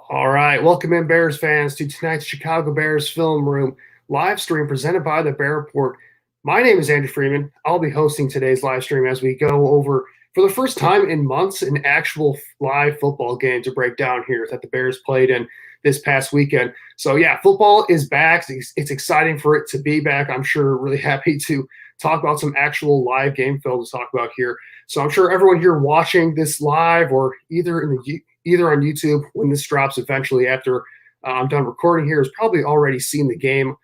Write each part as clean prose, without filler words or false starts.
All right, welcome in, Bears fans, to tonight's Chicago Bears Film Room live stream presented by the Bear Report. My name is Andrew Freeman. I'll be hosting today's live stream as we go over, for the first time in months, an actual live football game to break down here that the Bears played in this past weekend. So, yeah, football is back. It's exciting for it to be back. I'm sure really happy to talk about some actual live game film to talk about here. So I'm sure everyone here watching this live or either on YouTube when this drops eventually after I'm done recording here has probably already seen the game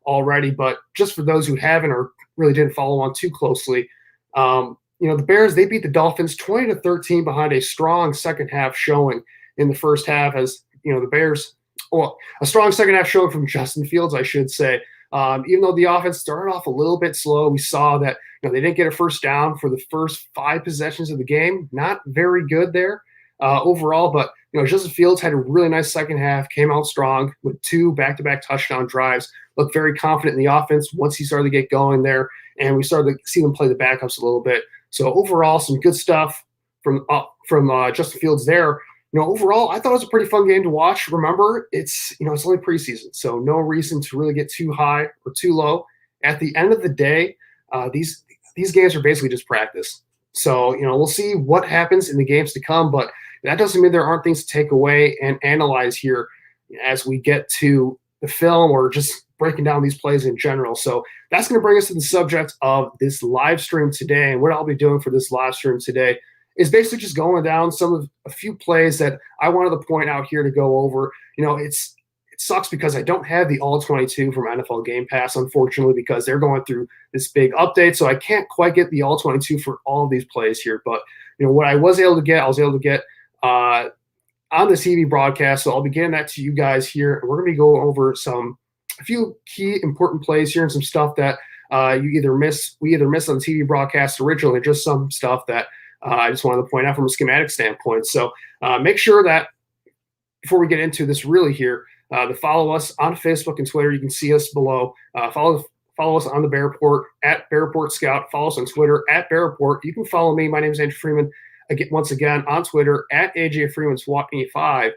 already. But just for those who haven't or really didn't follow on too closely, the Bears, they beat the Dolphins 20-13 behind a strong second half showing in the first half as, the Bears, well, a strong second half showing from Justin Fields, I should say. Even though the offense started off a little bit slow, we saw that they didn't get a first down for the first 5 possessions of the game. Not very good there overall, but Justin Fields had a really nice second half, came out strong with 2 back-to-back touchdown drives, looked very confident in the offense once he started to get going there, and we started to see them play the backups a little bit. So overall, some good stuff from Justin Fields there. Overall, I thought it was a pretty fun game to watch. Remember, it's only preseason, so no reason to really get too high or too low. At the end of the day, these games are basically just practice. So we'll see what happens in the games to come, but that doesn't mean there aren't things to take away and analyze here as we get to the film or just breaking down these plays in general. So that's going to bring us to the subject of this live stream today, and what I'll be doing for this live stream today is basically just going down a few plays that I wanted to point out here to go over. It sucks because I don't have the all 22 from NFL Game Pass, unfortunately, because they're going through this big update. So I can't quite get the all 22 for all of these plays here. But, what I was able to get on the TV broadcast. So I'll be getting that to you guys here. And we're going to go over a few key important plays here and some stuff that we either missed on the TV broadcast originally, just some stuff that I just wanted to point out from a schematic standpoint. So make sure that before we get into this really here, to follow us on Facebook and Twitter. You can see us below. Follow us on the Bear Report at Bear Report Scout. Follow us on Twitter at Bear Report. You can follow me. My name is Andrew Freeman. Once again, on Twitter at AJ Freeman SWAT 5.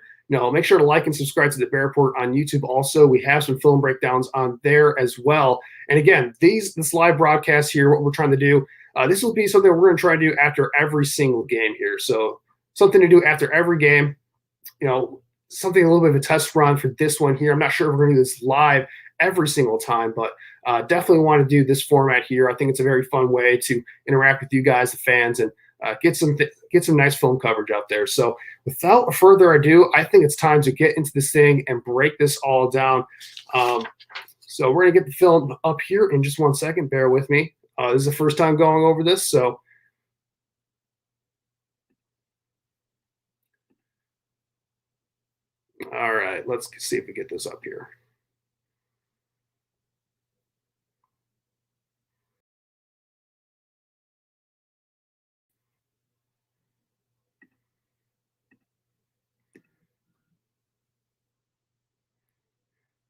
Make sure to like and subscribe to the Bear Report on YouTube. Also, we have some film breakdowns on there as well. And again, this live broadcast here, what we're trying to do, this will be something we're going to try to do after every single game here. So something to do after every game, something a little bit of a test run for this one here. I'm not sure if we're going to do this live every single time, but definitely want to do this format here. I think it's a very fun way to interact with you guys, the fans, and get some nice film coverage out there. So without further ado, I think it's time to get into this thing and break this all down. So we're going to get the film up here in just 1 second. Bear with me. This is the first time going over this, so all right, let's see if we get this up here.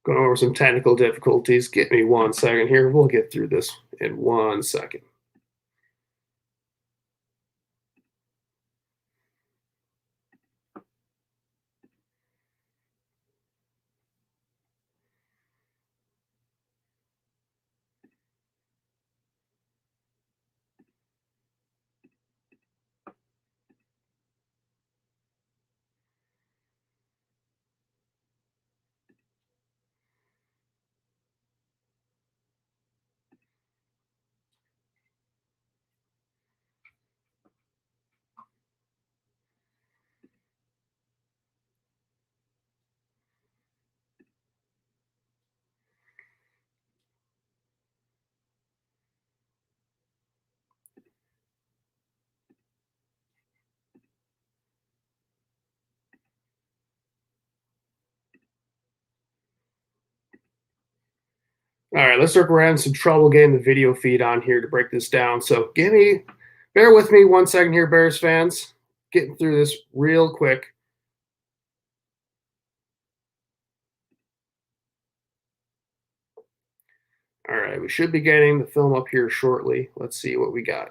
Going over some technical difficulties. Get me 1 second here. We'll get through this in 1 second. All right, let's start. We're having some trouble getting the video feed on here to break this down. So bear with me 1 second here, Bears fans. Getting through this real quick. All right, we should be getting the film up here shortly. Let's see what we got.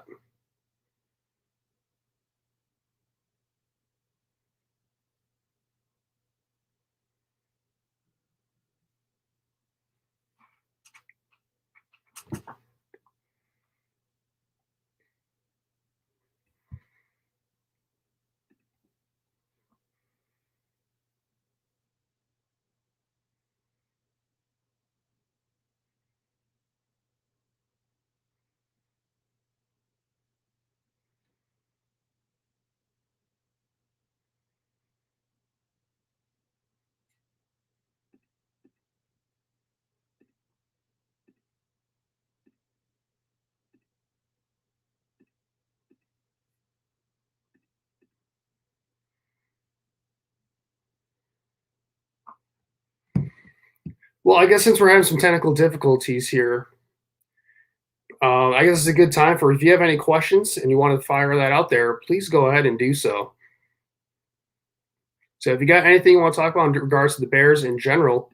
Well, I guess since we're having some technical difficulties here, I guess it's a good time for if you have any questions and you want to fire that out there, please go ahead and do so. So if you got anything you want to talk about in regards to the Bears in general,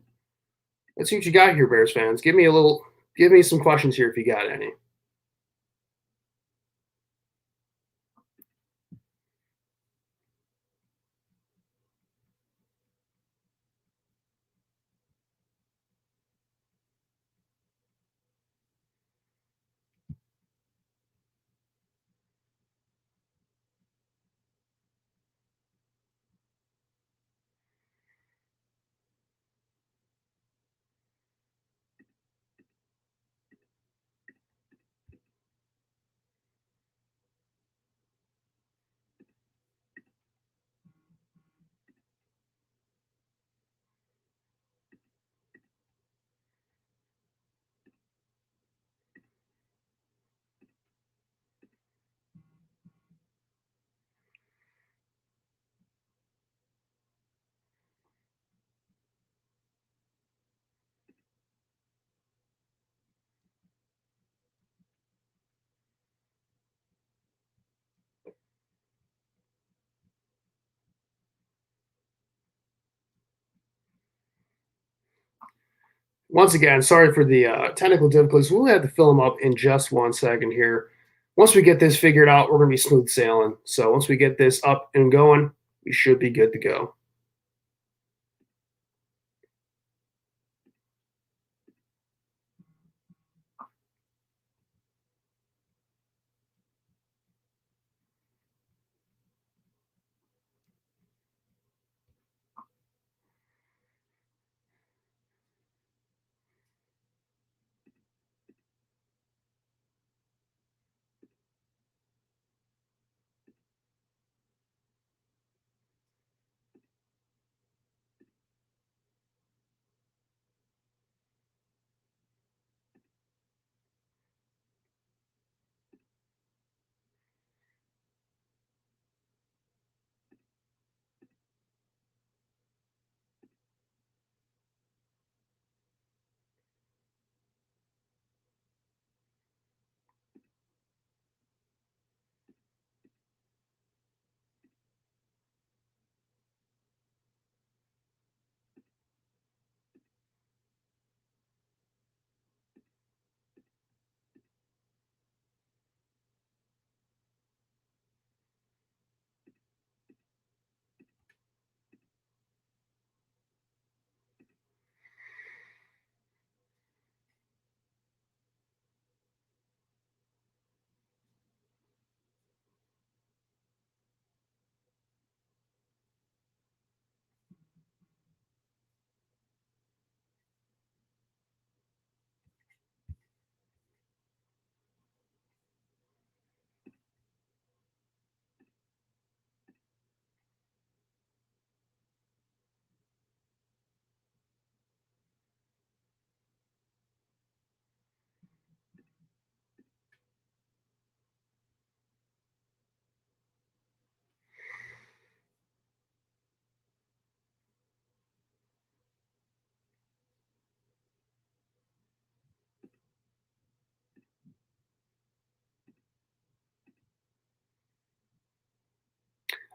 let's see what you got here, Bears fans. Give me some questions here if you got any. Once again, sorry for the technical difficulties. We'll have to fill them up in just 1 second here. Once we get this figured out, we're going to be smooth sailing. So once we get this up and going, we should be good to go.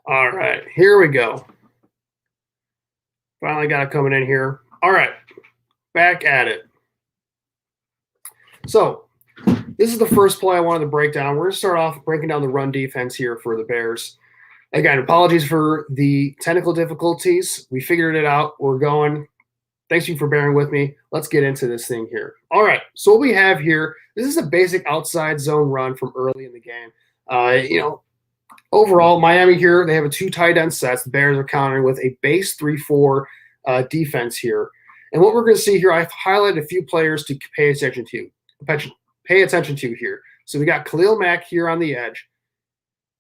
All right, here we go. Finally got it coming in here. All right, back at it. So this is the first play I wanted to break down. We're going to start off breaking down the run defense here for the Bears. Again, apologies for the technical difficulties. We figured it out. We're going. Thanks you for bearing with me. Let's get into this thing here. All right, so what we have here, this is a basic outside zone run from early in the game. Overall, Miami here, they have a 2 tight end sets. The Bears are countering with a base 3-4 defense here. And what we're going to see here, I've highlighted a few players to pay attention to here. So we got Khalil Mack here on the edge.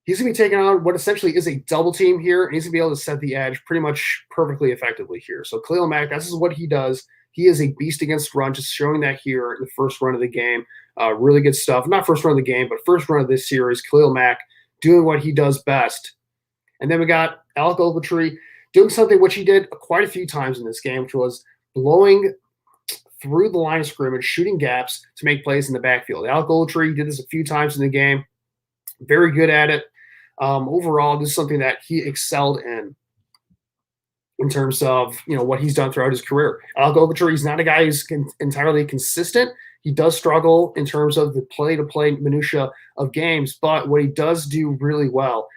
He's going to be taking on what essentially is a double team here, and he's going to be able to set the edge pretty much perfectly effectively here. So Khalil Mack, this is what he does. He is a beast against run, just showing that here in the first run of the game. Really good stuff. Not first run of the game, but first run of this series. Khalil Mack doing what he does best. And then we got Alec Ogletree doing something which he did quite a few times in this game, which was blowing through the line of scrimmage, shooting gaps to make plays in the backfield. Alec Ogletree did this a few times in the game. Very good at it. Overall, this is something that he excelled in terms of what he's done throughout his career. Alec Ogletree is not a guy who's entirely consistent. He does struggle in terms of the play-to-play minutia of games, but what he does do really well,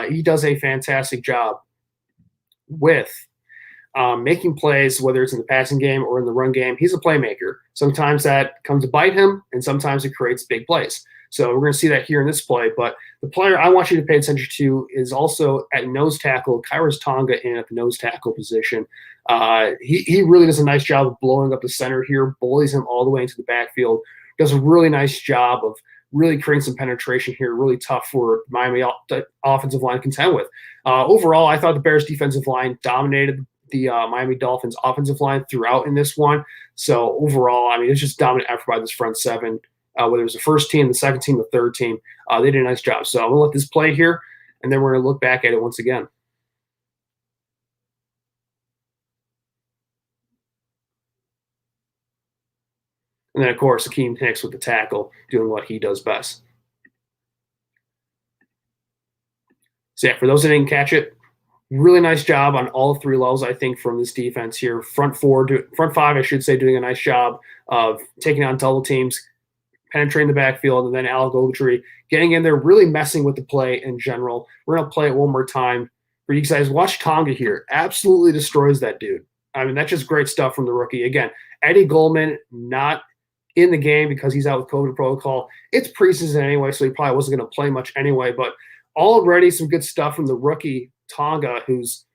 he does a fantastic job with making plays, whether it's in the passing game or in the run game. He's a playmaker. Sometimes that comes to bite him, and sometimes it creates big plays. So we're going to see that here in this play. But the player I want you to pay attention to is also at nose tackle, Khyiris Tonga in at the nose tackle position. He really does a nice job of blowing up the center here, bullies him all the way into the backfield, does a really nice job of really creating some penetration here, really tough for Miami offensive line to contend with. Overall, I thought the Bears defensive line dominated the Miami Dolphins offensive line throughout in this one. So overall, I mean, it's just dominant effort by this front seven. Whether it was the first team, the second team, the third team, they did a nice job. So I'm going to let this play here, and then we're going to look back at it once again. And then, of course, Akeem Hicks with the tackle, doing what he does best. So, yeah, for those that didn't catch it, really nice job on all 3 levels, I think, from this defense here. Front 5, I should say, doing a nice job of taking on double teams, penetrating the backfield, and then Alec Ogletree getting in there, really messing with the play in general. We're going to play it one more time for you guys. Watch Tonga here. Absolutely destroys that dude. I mean, that's just great stuff from the rookie. Again, Eddie Goldman not in the game because he's out with COVID protocol. It's preseason anyway, so he probably wasn't going to play much anyway. But already some good stuff from the rookie Tonga, who's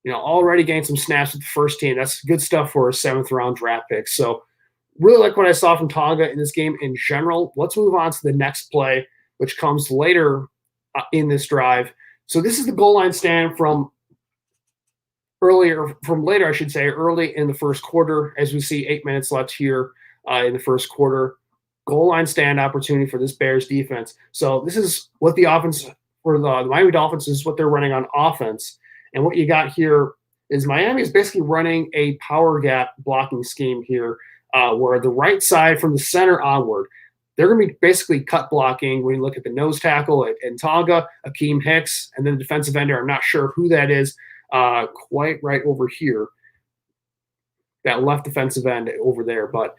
already gained some snaps with the first team. That's good stuff for a 7th-round draft pick. So really like what I saw from Tonga in this game in general. Let's move on to the next play, which comes later in this drive. So this is the goal line stand from later, I should say, early in the first quarter, as we see 8 minutes left here in the first quarter. Goal line stand opportunity for this Bears defense. So this is what the offense for the Miami Dolphins is what they're running on offense. And what you got here is Miami is basically running a power gap blocking scheme here, where the right side from the center onward, they're going to be basically cut blocking when you look at the nose tackle and Tonga, Akeem Hicks, and then the defensive ender. I'm not sure who that is quite right over here, that left defensive end over there. But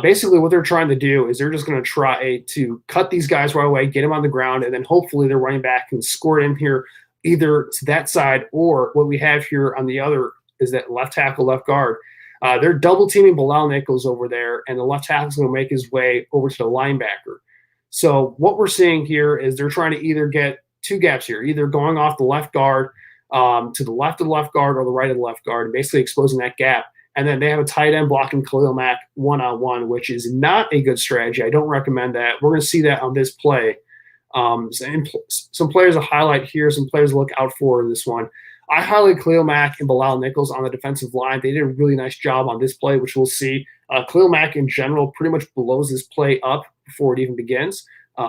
basically what they're trying to do is they're just going to try to cut these guys right away, get them on the ground, and then hopefully their running back can score in here either to that side, or what we have here on the other is that left tackle, left guard. They're double teaming Bilal Nichols over there, and the left tackle is going to make his way over to the linebacker. So what we're seeing here is they're trying to either get 2 gaps here, either going off the left guard to the left of the left guard or the right of the left guard, and basically exposing that gap. And then they have a tight end blocking Khalil Mack one-on-one, which is not a good strategy. I don't recommend that. We're going to see that on this play. Some players to highlight here, some players to look out for in this one. I highlight Khalil Mack and Bilal Nichols on the defensive line. They did a really nice job on this play, which we'll see. Khalil Mack in general pretty much blows this play up before it even begins.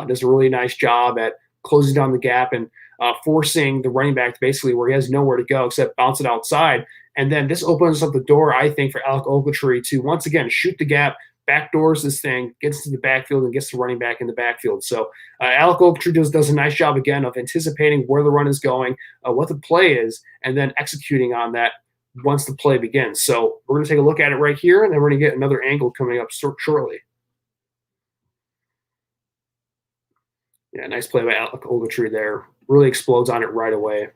Does a really nice job at closing down the gap and forcing the running back to basically where he has nowhere to go except bounce it outside. And then this opens up the door, I think, for Alec Ogletree to once again shoot the gap, backdoors this thing, gets to the backfield, and gets the running back in the backfield. So Alec Ogletree does a nice job, again, of anticipating where the run is going, what the play is, and then executing on that once the play begins. So we're going to take a look at it right here, and then we're going to get another angle coming up shortly. Yeah, nice play by Alec Ogletree there. Really explodes on it right away.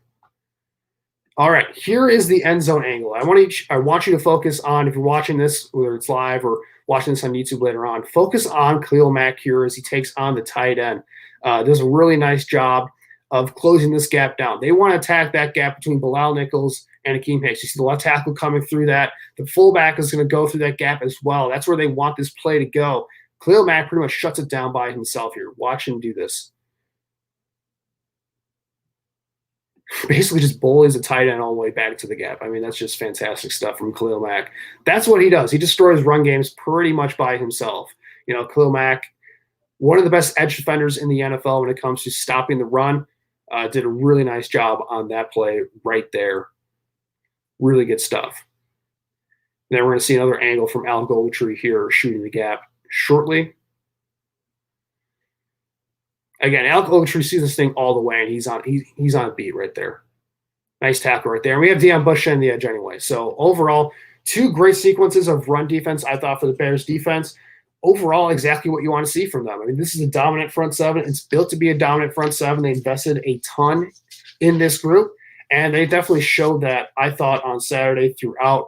All right, here is the end zone angle. I want you to focus on, if you're watching this, whether it's live or watching this on YouTube later on, focus on Khalil Mack here as he takes on the tight end. Does a really nice job of closing this gap down. They want to attack that gap between Bilal Nichols and Akeem Hicks. You see the left tackle coming through that. The fullback is going to go through that gap as well. That's where they want this play to go. Khalil Mack pretty much shuts it down by himself here. Watch him do this. Basically just bullies the tight end all the way back to the gap. I mean, that's just fantastic stuff from Khalil Mack. That's what he does. He destroys run games pretty much by himself. You know, Khalil Mack, one of the best edge defenders in the NFL when it comes to stopping the run, did a really nice job on that play right there. Really good stuff. And then we're going to see another angle from Al Goldentree here shooting the gap shortly. Again, Al Goldentree sees this thing all the way, and he's on a beat right there. Nice tackle right there. And we have Deion Bush in the edge anyway. So overall, two great sequences of run defense, I thought, for the Bears defense. Overall, exactly what you want to see from them. I mean, this is a dominant front seven. It's built to be a dominant front seven. They invested a ton in this group, and they definitely showed that, I thought, on Saturday throughout.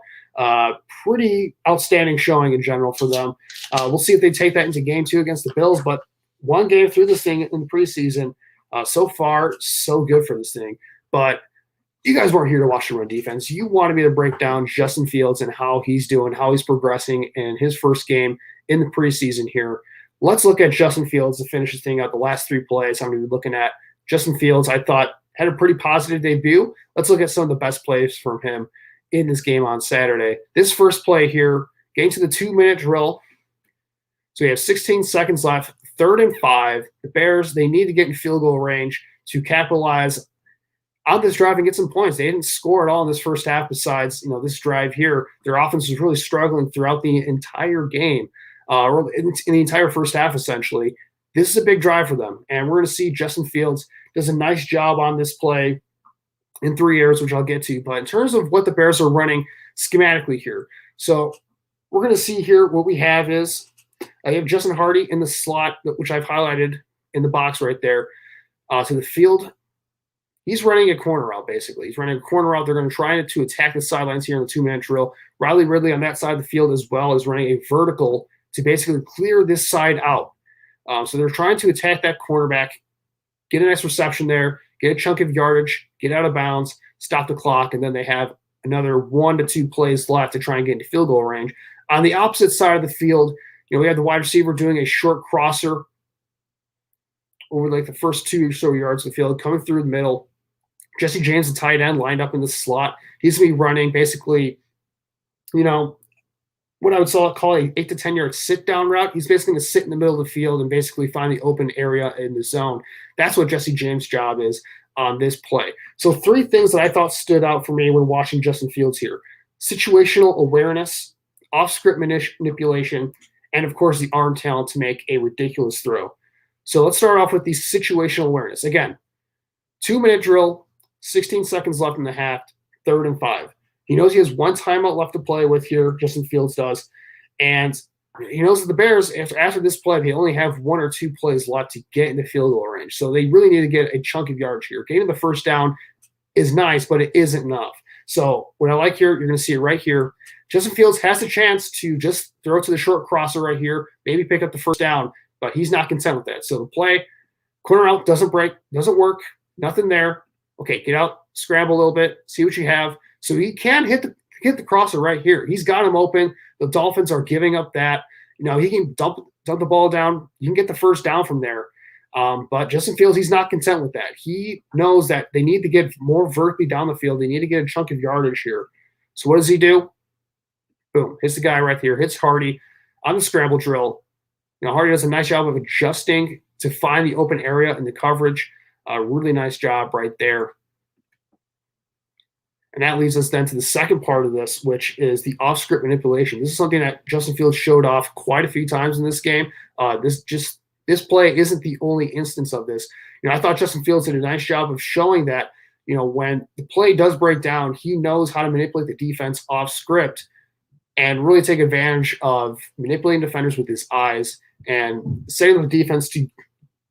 Pretty outstanding showing in general for them. We'll see if they take that into game 2 against the Bills, but one game through this thing in the preseason. So far, so good for this thing. But you guys weren't here to watch the run defense. You wanted me to break down Justin Fields and how he's doing, how he's progressing in his first game in the preseason here. Let's look at Justin Fields to finish this thing out. The last 3 plays I'm going to be looking at. Justin Fields, I thought, had a pretty positive debut. Let's look at some of the best plays from him in this game on Saturday. This first play here, getting to the 2-minute drill. So we have 16 seconds left, 3rd and 5. The Bears, they need to get in field goal range to capitalize on this drive and get some points. They didn't score at all in this first half besides, this drive here. Their offense was really struggling throughout the entire game, or in the entire first half, essentially. This is a big drive for them, and we're going to see Justin Fields does a nice job on this play in 3 areas, which I'll get to. But in terms of what the Bears are running schematically here, so we're going to see here what we have is I have Justin Hardy in the slot, which I've highlighted in the box right there, to the field. He's running a corner route, basically. He's running a corner route. They're going to try to attack the sidelines here in the 2-minute drill. Riley Ridley on that side of the field as well is running a vertical to basically clear this side out. So they're trying to attack that cornerback, get a nice reception there, get a chunk of yardage, get out of bounds, stop the clock, and then they have another 1 to 2 plays left to try and get into field goal range. On the opposite side of the field, we have the wide receiver doing a short crosser over like the first 2 or so yards of the field, coming through the middle. Jesse James, the tight end, lined up in the slot. He's going to be running basically, what I would call a 8 to 10 yard sit down route. He's basically going to sit in the middle of the field and basically find the open area in the zone. That's what Jesse James' job is on this play. So 3 things that I thought stood out for me when watching Justin Fields here: situational awareness, off-script manipulation, and, of course, the arm talent to make a ridiculous throw. So let's start off with the situational awareness. Again, 2-minute drill, 16 seconds left in the half, 3rd and 5. He knows he has 1 timeout left to play with here, Justin Fields does. And he knows that the Bears, after this play, they only have 1 or 2 plays left to get into field goal range. So they really need to get a chunk of yardage here. Getting the first down is nice, but it isn't enough. So what I like here, you're going to see it right here. Justin Fields has the chance to just throw to the short crosser right here, maybe pick up the first down, but he's not content with that. So the play, corner out, doesn't break, doesn't work, nothing there. Okay, get out, scramble a little bit, see what you have. So he can hit the crosser right here. He's got him open. The Dolphins are giving up that. He can dump the ball down. You can get the first down from there. But Justin Fields, he's not content with that. He knows that they need to get more vertically down the field. They need to get a chunk of yardage here. So what does he do? Boom, hits the guy right here, hits Hardy on the scramble drill. Hardy does a nice job of adjusting to find the open area in the coverage. Really nice job right there. And that leads us then to the second part of this, which is the off-script manipulation. This is something that Justin Fields showed off quite a few times in this game. This play isn't the only instance of this. I thought Justin Fields did a nice job of showing that, when the play does break down, he knows how to manipulate the defense off script and really take advantage of manipulating defenders with his eyes and setting the defense to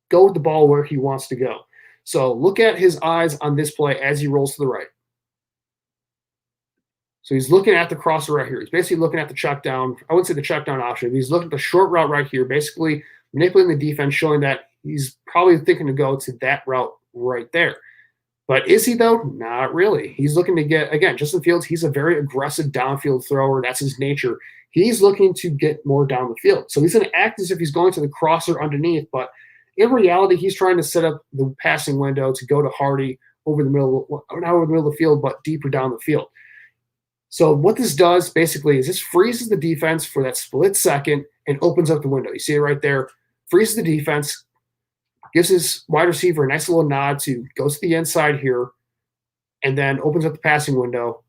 go with the ball where he wants to go. So look at his eyes on this play as he rolls to the right. So he's looking at the crosser right here. He's basically looking at the check down. I wouldn't say the check down option. He's looking at the short route right here, basically manipulating the defense, showing that he's probably thinking to go to that route right there. But is he, though? Not really. He's looking to get, again, Justin Fields, he's a very aggressive downfield thrower. That's his nature. He's looking to get more down the field. So he's going to act as if he's going to the crosser underneath, but in reality, he's trying to set up the passing window to go to Hardy over the middle, not over the middle of the field, but deeper down the field. So what this does basically is this freezes the defense for that split second and opens up the window. You see it right there. Freezes the defense, gives his wide receiver a nice little nod to go to the inside here, and then opens up the passing window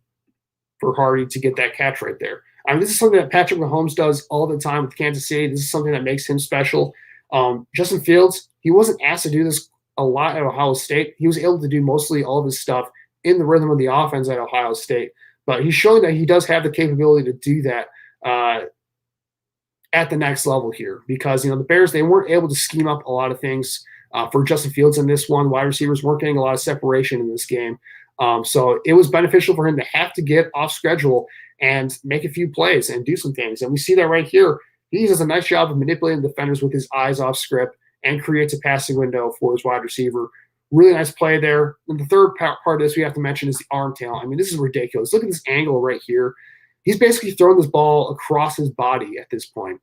for Hardy to get that catch right there. I mean, this is something that Patrick Mahomes does all the time with Kansas City. This is something that makes him special. Justin Fields, he wasn't asked to do this a lot at Ohio State. He was able to do mostly all of his stuff in the rhythm of the offense at Ohio State. But he's showing that he does have the capability to do that at the next level here because, the Bears, they weren't able to scheme up a lot of things for Justin Fields in this one. Wide receivers weren't getting a lot of separation in this game. So it was beneficial for him to have to get off schedule and make a few plays and do some things. And we see that right here. He does a nice job of manipulating defenders with his eyes off script and creates a passing window for his wide receiver. Really nice play there. And the third part of this we have to mention is the arm talent. I mean, this is ridiculous. Look at this angle right here. He's basically throwing this ball across his body at this point.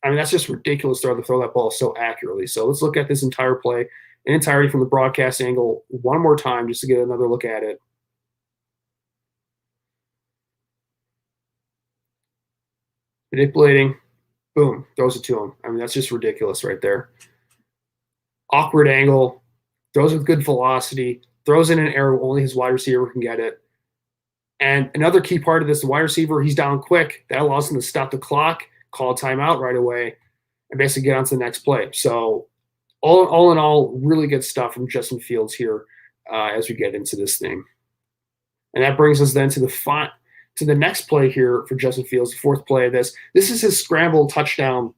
I mean, that's just ridiculous to throw that ball so accurately. So let's look at this entire play in entirety from the broadcast angle one more time just to get another look at it. Manipulating, boom, throws it to him. I mean, that's just ridiculous right there. Awkward angle, throws with good velocity, throws in an error only his wide receiver can get it. And another key part of this, the wide receiver, he's down quick. That allows him to stop the clock, call a timeout right away, and basically get on to the next play. So all in all, really good stuff from Justin Fields here as we get into this thing. And that brings us then to the next play here for Justin Fields, the fourth play of this. This is his scramble touchdown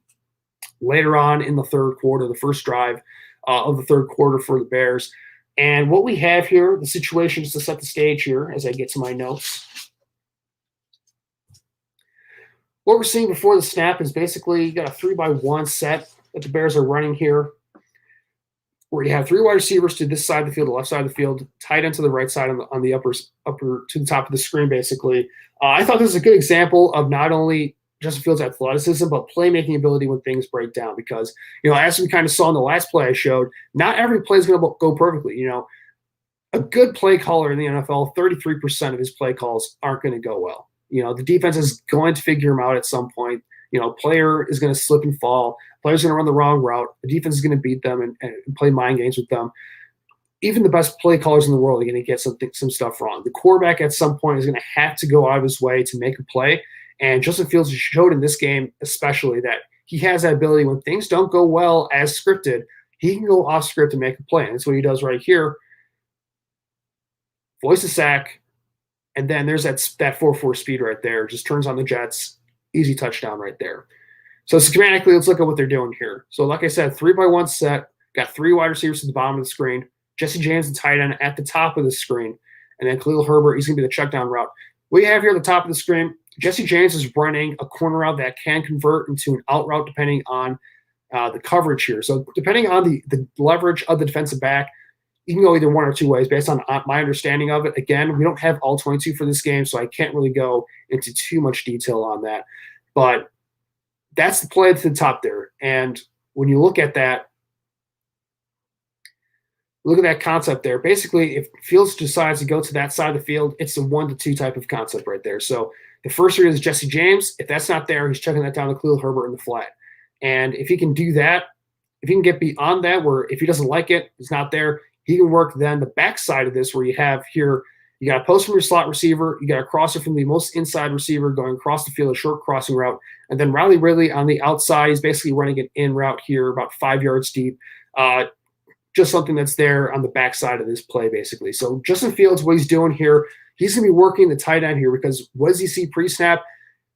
later on in the third quarter, the first drive of the third quarter for the Bears. And what we have here, the situation is to set the stage here as I get to my notes. What we're seeing before the snap is basically you got a 3-by-1 set that the Bears are running here, where you have three wide receivers to this side of the field, the left side of the field, tight end to the right side on the upper to the top of the screen, basically. I thought this was a good example of not only Justin Fields' athleticism, but playmaking ability when things break down. Because, as we kind of saw in the last play I showed, not every play is going to go perfectly. A good play caller in the NFL, 33% of his play calls aren't going to go well. The defense is going to figure him out at some point. Player is going to slip and fall. Player's going to run the wrong route. The defense is going to beat them and play mind games with them. Even the best play callers in the world are going to get some stuff wrong. The quarterback at some point is going to have to go out of his way to make a play. And Justin Fields showed in this game especially that he has that ability when things don't go well as scripted, he can go off script and make a play. And that's what he does right here. Voice a sack. And then there's that 4.4 speed right there. Just turns on the jets. Easy touchdown right there. So schematically, let's look at what they're doing here. So like I said, 3-by-1 set. Got three wide receivers at the bottom of the screen. Jesse James, the tight end, at the top of the screen. And then Khalil Herbert, he's going to be the check down route. What you have here at the top of the screen, Jesse James is running a corner route that can convert into an out route depending on the coverage here. So depending on the leverage of the defensive back, you can go either one or two ways based on my understanding of it. Again, we don't have all 22 for this game, so I can't really go into too much detail on that. But that's the play to the top there. And when you look at that concept there. Basically, if Fields decides to go to that side of the field, it's a 1-2 type of concept right there. So the first read is Jesse James. If that's not there, he's checking that down to Khalil Herbert in the flat. And if he can do that, if he can get beyond that, where if he doesn't like it, it's not there, he can work then the backside of this where you have here, you got a post from your slot receiver, you got a crosser from the most inside receiver going across the field, a short crossing route, and then Riley Ridley on the outside is basically running an in route here about 5 yards deep. Just something that's there on the backside of this play, basically. So Justin Fields, what he's doing here, he's going to be working the tight end here because what does he see pre-snap?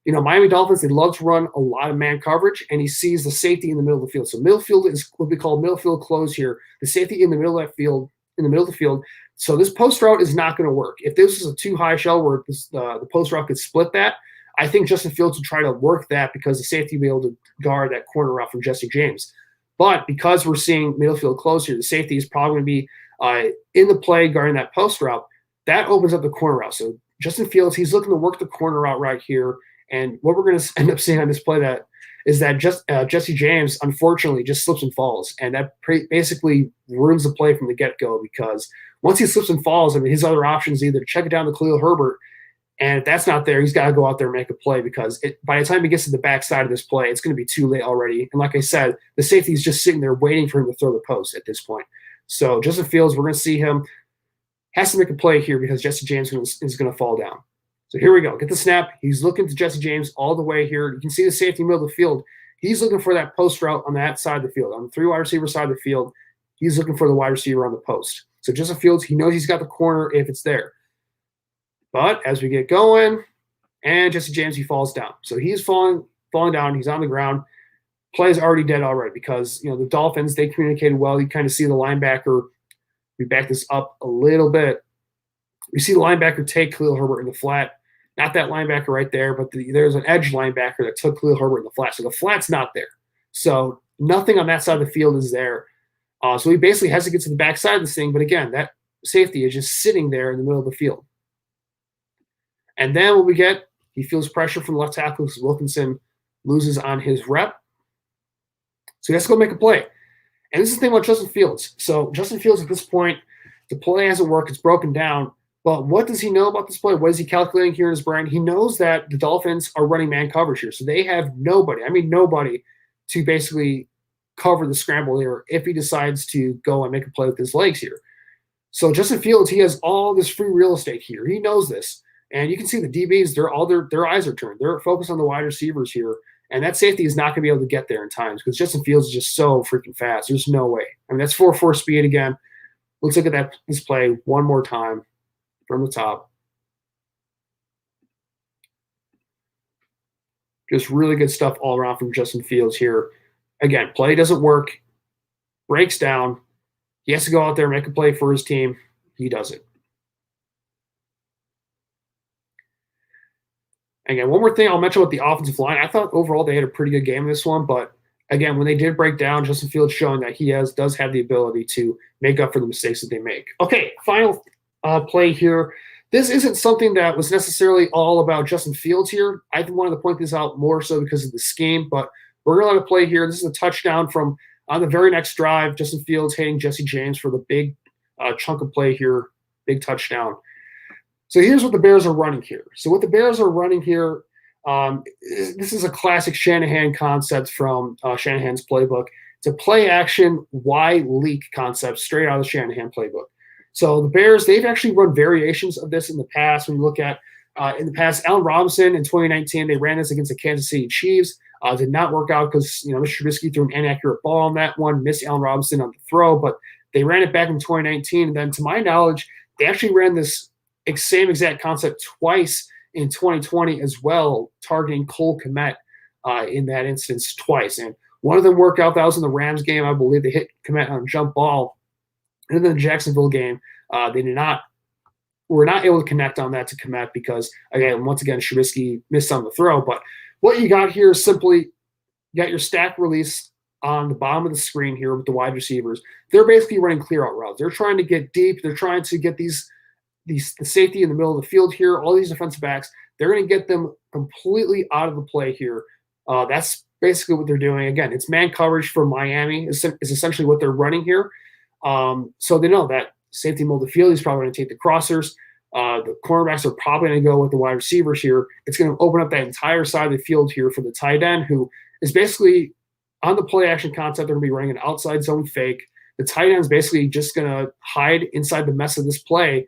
Miami Dolphins, they love to run a lot of man coverage, and he sees the safety in the middle of the field. So middle field is what we call middle field close here. The safety in the middle of the field, So this post route is not going to work. If this is a too high shell where the post route could split that, I think Justin Fields would try to work that because the safety will be able to guard that corner route from Jesse James. But because we're seeing middle field close here, the safety is probably going to be in the play guarding that post route. That opens up the corner route. So Justin Fields, he's looking to work the corner route right here. And what we're going to end up seeing on this play is that Jesse James, unfortunately, just slips and falls. And that basically ruins the play from the get-go because once he slips and falls, I mean, his other option is either to check it down to Khalil Herbert, and if that's not there, he's got to go out there and make a play because by the time he gets to the backside of this play, it's going to be too late already. And like I said, the safety is just sitting there waiting for him to throw the post at this point. So Justin Fields, we're going to see him, has to make a play here because Jesse James is going to fall down. So here we go. Get the snap. He's looking to Jesse James all the way here. You can see the safety in the middle of the field. He's looking for that post route on that side of the field. On the 3 wide receiver side of the field, he's looking for the wide receiver on the post. So Justin Fields, he knows he's got the corner if it's there. But as we get going, and Jesse James, he falls down. So he's falling down. He's on the ground. Play is already dead already because, the Dolphins, they communicated well. You kind of see the linebacker. We back this up a little bit. We see the linebacker take Khalil Herbert in the flat. Not that linebacker right there, but there's an edge linebacker that took Khalil Herbert in the flat. So the flat's not there. So nothing on that side of the field is there. So he basically has to get to the backside of this thing. But again, that safety is just sitting there in the middle of the field. And then what we get, he feels pressure from the left tackle because Wilkinson loses on his rep. So he has to go make a play. And this is the thing about Justin Fields. So Justin Fields at this point, the play hasn't worked. It's broken down. But what does he know about this play? What is he calculating here in his brain? He knows that the Dolphins are running man coverage here. So they have nobody to basically cover the scramble here if he decides to go and make a play with his legs here. So Justin Fields, he has all this free real estate here. He knows this. And you can see the DBs, their eyes are turned. They're focused on the wide receivers here. And that safety is not going to be able to get there in times because Justin Fields is just so freaking fast. There's no way. I mean, that's 4.4 speed again. Let's look at this play one more time from the top. Just really good stuff all around from Justin Fields here. Again, play doesn't work. Breaks down. He has to go out there and make a play for his team. He does it. Again, one more thing I'll mention with the offensive line. I thought overall they had a pretty good game in this one, but again, when they did break down, Justin Fields showing that he does have the ability to make up for the mistakes that they make. Okay, final play here. This isn't something that was necessarily all about Justin Fields here. I wanted to point this out more so because of the scheme, but we're going to let it play here. This is a touchdown from on the very next drive. Justin Fields hitting Jesse James for the big chunk of play here, big touchdown. So here's what the Bears are running here. So what the Bears are running here, this is a classic Shanahan concept from Shanahan's playbook. It's a play action Y leak concept straight out of the Shanahan playbook. So the Bears, they've actually run variations of this in the past. When you look at in the past, Allen Robinson in 2019, they ran this against the Kansas City Chiefs. Did not work out because Mr. Trubisky threw an inaccurate ball on that one, missed Allen Robinson on the throw, but they ran it back in 2019. And then to my knowledge, they actually ran this same exact concept twice in 2020 as well, targeting Cole Kmet in that instance twice. And one of them worked out. That was in the Rams game. I believe they hit Kmet on a jump ball. And in the Jacksonville game, they were not able to connect on that to Kmet because, once again, Trubisky missed on the throw. But what you got here is simply you got your stack release on the bottom of the screen here with the wide receivers. They're basically running clear out routes. They're trying to get deep. They're trying to get the safety in the middle of the field here, all these defensive backs. They're going to get them completely out of the play here. That's basically what they're doing. Again, it's man coverage for Miami is essentially what they're running here. So they know that safety in the middle of the field, he's probably going to take the crossers. The cornerbacks are probably going to go with the wide receivers here. It's going to open up that entire side of the field here for the tight end, who is basically on the play action concept. They're going to be running an outside zone fake. The tight end is basically just going to hide inside the mess of this play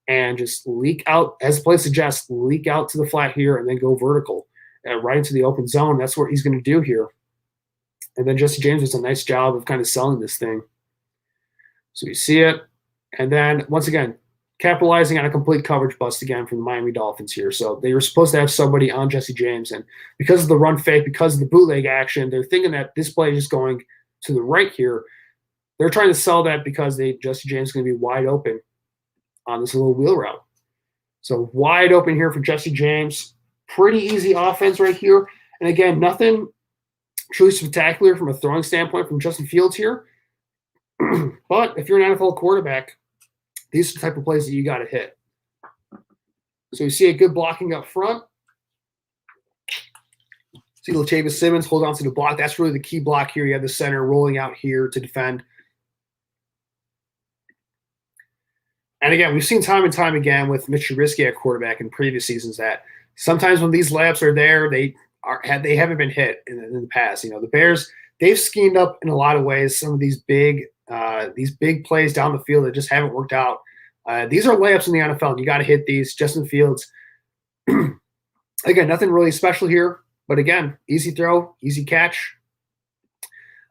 and just leak out, as the play suggests, leak out to the flat here and then go vertical right into the open zone. That's what he's going to do here. And then Jesse James does a nice job of kind of selling this thing. So you see it. And then, once again, capitalizing on a complete coverage bust again from the Miami Dolphins here. So they were supposed to have somebody on Jesse James. And because of the run fake, because of the bootleg action, they're thinking that this play is just going to the right here. They're trying to sell that because Jesse James is going to be wide open. on this little wheel route. So wide open here for Jesse James. Pretty easy offense right here. And again, nothing truly spectacular from a throwing standpoint from Justin Fields here. But if you're an NFL quarterback, these are the type of plays that you got to hit. So you see a good blocking up front. See Latavius Simmons hold on to the block. That's really the key block here. You have the center rolling out here to defend. And again, we've seen time and time again with Mitch Trubisky at quarterback in previous seasons that sometimes when these layups are there, they haven't been hit in the past. You know, the Bears, they've schemed up in a lot of ways some of these big plays down the field that just haven't worked out. These are layups in the NFL, and you got to hit these. Justin Fields, again, nothing really special here, but again, easy throw, easy catch.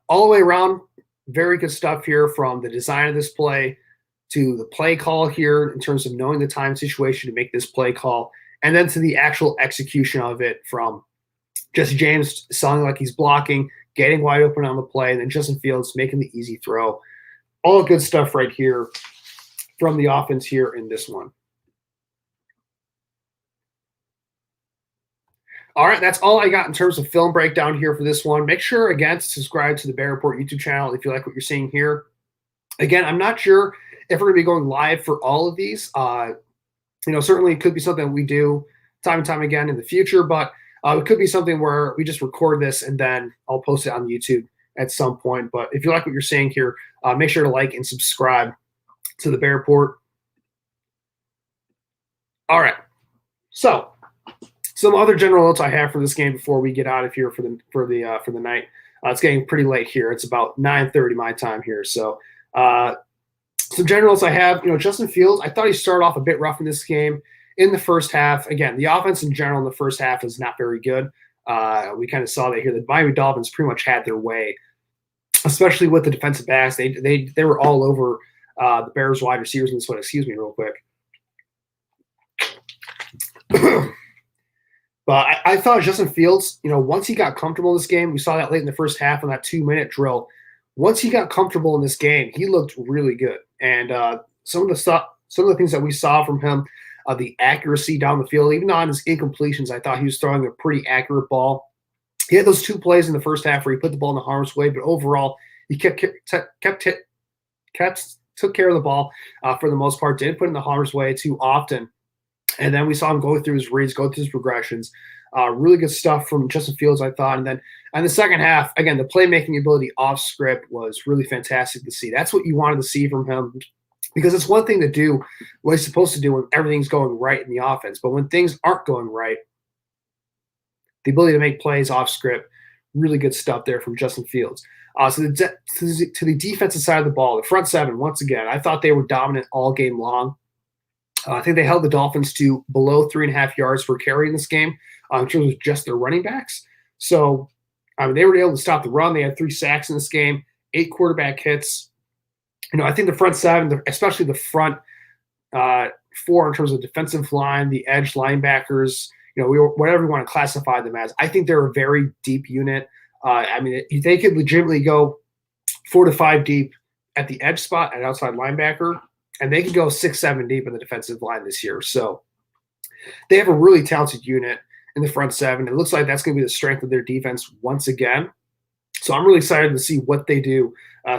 All the way around, very good stuff here from the design of this play to the play call here in terms of knowing the time situation to make this play call, and then to the actual execution of it from Jesse James sounding like he's blocking, getting wide open on the play, and then Justin Fields making the easy throw. All good stuff right here from the offense here in this one. All right, that's all I got in terms of film breakdown here for this one. Make sure, again, to subscribe to the Bear Report YouTube channel if you like what you're seeing here. Again, I'm not sure if we're going to be going live for all of these. Certainly it could be something we do time and time again in the future, but it could be something where we just record this and then I'll post it on YouTube at some point. But if you like what you're seeing here, make sure to like and subscribe to the Bear Report. All right. So some other general notes I have for this game before we get out of here for the night. It's getting pretty late here. It's about 9:30 my time here. So some generals I have, Justin Fields, I thought he started off a bit rough in this game in the first half. Again, the offense in general in the first half is not very good. We kind of saw that here. The Miami Dolphins pretty much had their way, especially with the defensive backs. They were all over the Bears wide receivers in this one. Excuse me real quick. But I thought Justin Fields, once he got comfortable in this game, we saw that late in the first half on that 2-minute drill. Once he got comfortable in this game, he looked really good. And some of the things that we saw from him, the accuracy down the field, even on his incompletions, I thought he was throwing a pretty accurate ball. He had those 2 plays in the first half where he put the ball in the harm's way, but overall he took care of the ball for the most part. Didn't put it in the harm's way too often. And then we saw him go through his reads, go through his progressions. Really good stuff from Justin Fields, I thought. And then in the second half, again, the playmaking ability off script was really fantastic to see. That's what you wanted to see from him, because it's one thing to do what he's supposed to do when everything's going right in the offense. But when things aren't going right, the ability to make plays off script, really good stuff there from Justin Fields. To the defensive side of the ball, the front seven, once again, I thought they were dominant all game long. I think they held the Dolphins to below 3.5 yards per carry in this game in terms of just their running backs. So they were able to stop the run. They had 3 sacks in this game, 8 quarterback hits. I think the front seven, especially the front 4 in terms of defensive line, the edge linebackers, whatever you want to classify them as, I think they're a very deep unit. They could legitimately go 4 to 5 deep at the edge spot at outside linebacker, and they could go 6-7 deep in the defensive line this year. So they have a really talented unit in the front seven. It looks like that's going to be the strength of their defense once again. So I'm really excited to see what they do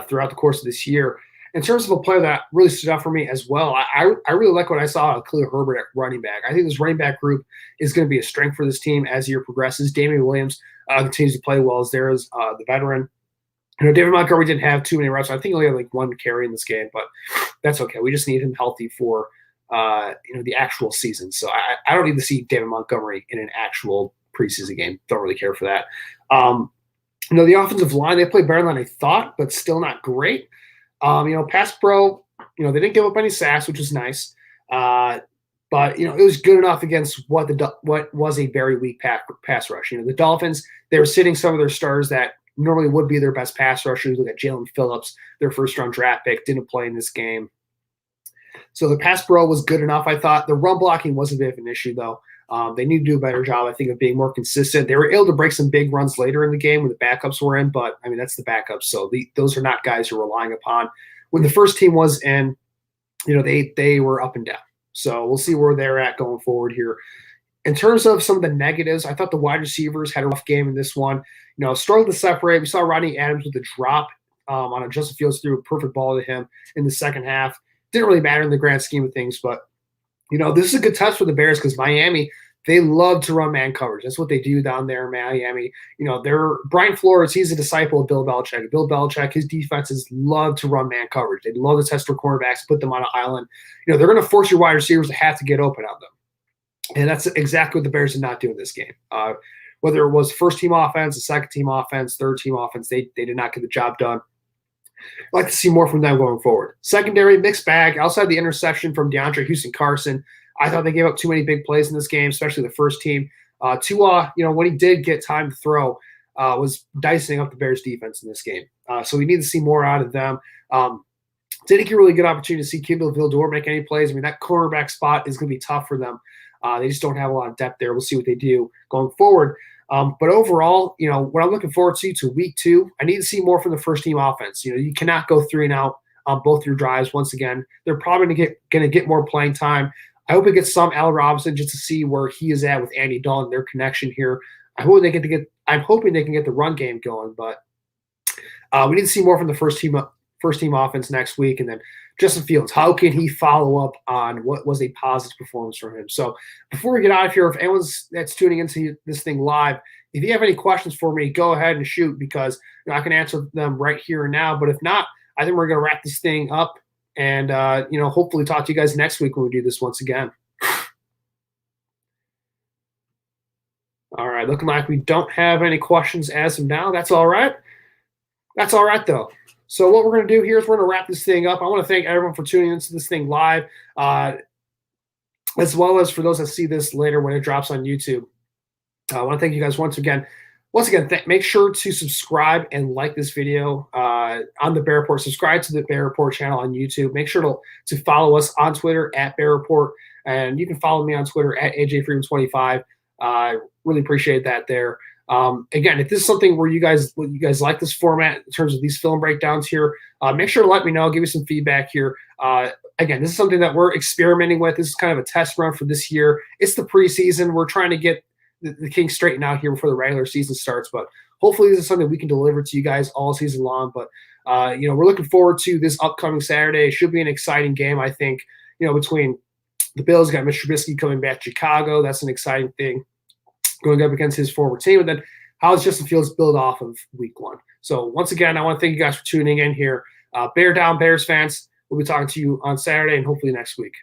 throughout the course of this year. In terms of a player that really stood out for me as well, I really like what I saw of Khalil Herbert at running back. I think this running back group is going to be a strength for this team as the year progresses. Damien Williams continues to play well as there is the veteran. David Montgomery didn't have too many reps. I think he only had like 1 carry in this game, but that's okay. We just need him healthy for the actual season. So I don't need to see David Montgomery in an actual preseason game. Don't really care for that. The offensive line, they played better than I thought, but still not great. Pass pro, they didn't give up any sacks, which was nice. But it was good enough against what was a very weak pass rush. The Dolphins, they were sitting some of their stars that normally would be their best pass rushers. Look at Jalen Phillips, their first-round draft pick, didn't play in this game. So the pass pro was good enough, I thought. The run blocking was a bit of an issue, though. They need to do a better job, I think, of being more consistent. They were able to break some big runs later in the game when the backups were in, but, that's the backups. So those are not guys you're relying upon. When the first team was in, they were up and down. So we'll see where they're at going forward here. In terms of some of the negatives, I thought the wide receivers had a rough game in this one. Struggled to separate. We saw Rodney Adams with a drop on a Justin Fields threw a perfect ball to him in the second half. Didn't really matter in the grand scheme of things, but this is a good test for the Bears because Miami, they love to run man coverage. That's what they do down there in Miami. They're Brian Flores. He's a disciple of Bill Belichick. Bill Belichick, his defenses love to run man coverage. They love to test their cornerbacks, put them on an island. They're going to force your wide receivers to have to get open on them. And that's exactly what the Bears did not do in this game. Whether it was first-team offense, second-team offense, third-team offense, they did not get the job done. I'd like to see more from them going forward. Secondary, mixed bag. Outside the interception from DeAndre Houston-Carson, I thought they gave up too many big plays in this game, especially the first team. Tua, when he did get time to throw, was dicing up the Bears' defense in this game. So we need to see more out of them. Didn't get a really good opportunity to see Kindle Vildor make any plays. I mean, that cornerback spot is going to be tough for them. They just don't have a lot of depth there. We'll see what they do going forward. But overall, what I'm looking forward to week 2, I need to see more from the first-team offense. You cannot go 3 and out on both your drives once again. They're probably going to get more playing time. I hope it gets some Al Robinson just to see where he is at with Andy Dalton, their connection here. I'm hoping they can get the run game going, but we need to see more from the first-team offense next week. And then Justin Fields, how can he follow up on what was a positive performance from him? So before we get out of here, if anyone's that's tuning into this thing live, if you have any questions for me, go ahead and shoot because I can answer them right here and now. But if not, I think we're going to wrap this thing up and, hopefully talk to you guys next week when we do this once again. All right, looking like we don't have any questions as of now. That's all right. That's all right, though. So what we're going to do here is we're going to wrap this thing up. I want to thank everyone for tuning into this thing live, as well as for those that see this later when it drops on YouTube. I want to thank you guys once again. Make sure to subscribe and like this video on the Bear Report. Subscribe to the Bear Report channel on YouTube. Make sure to follow us on Twitter at Bear Report, and you can follow me on Twitter at AJFreeman25. Really appreciate that there. Again, if this is something where you guys like this format in terms of these film breakdowns here, make sure to let me know. Give me some feedback here. Again, this is something that we're experimenting with. This is kind of a test run for this year. It's the preseason. We're trying to get the Kings straightened out here before the regular season starts. But hopefully this is something we can deliver to you guys all season long. But, we're looking forward to this upcoming Saturday. It should be an exciting game, I think, between the Bills. Got Mr. Trubisky coming back to Chicago. That's an exciting thing. Going up against his former team, and then how does Justin Fields build off of week 1? So once again, I want to thank you guys for tuning in here. Bear down, Bears fans. We'll be talking to you on Saturday and hopefully next week.